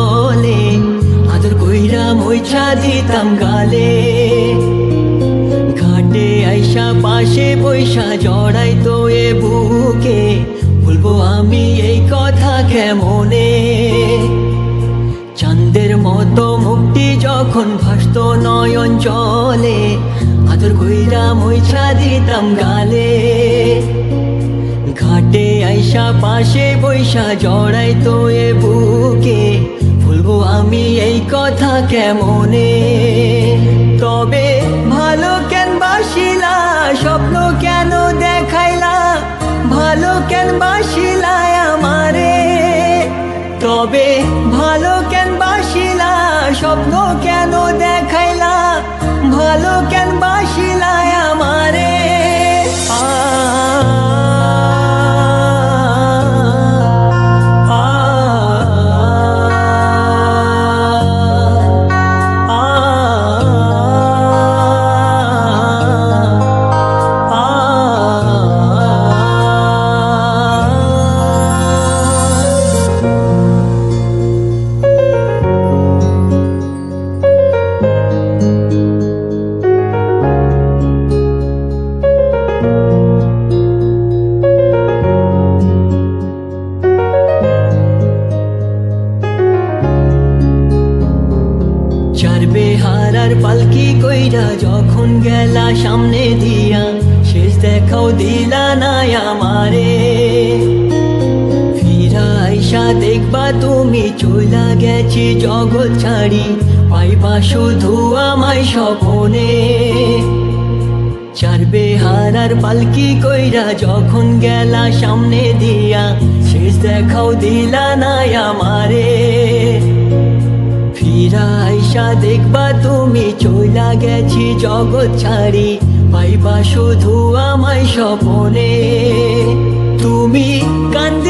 অঞ্চলে আদর কইরা মুইছা দিতাম গালে। ঘাটে আইসা পাশে বৈশা জড়াইতো এ বুকে, বলবো আমি এই কথা কেমনে। চাঁদের মতো মুক্তি যখন ভাসতো নয়ন জলে, আদর কইরা মুইছা দিতাম গালে। ঘাটে আইসা পাশে বৈশা জড়াইতো এ বুকে, বলবো আমি এই কথা কেমনে। তবে ভালো কেন বাসিলা, স্বপ্ন কেন দেখাইলা, ভালো কেন বাসিলা আমারে। তবে ভালো কেন বাসিলা, স্বপ্ন কেন দেখাইলা, ভালো কেন বাসিলা আমারে। চার বেহারার পালকি কইরা যখন গেলা সামনে দিয়া, শেষ দেখাও দিলা না আমারে। ফিরা আইসা দেখবা তুমি চইলা গেছি জগৎ ছাড়ি, পাইবা শুধু আমায় স্বপনে। চার বেহারার পালকি কইরা যখন গেলা সামনে দিয়া, শেষ দেখাও দিলা না আমারে। ফিরা আইসা দেখবা তুমি চইলা গেছি জগৎ ছাড়ি, পাইবা শুধু আমায় স্বপনে। তুমি কান্দি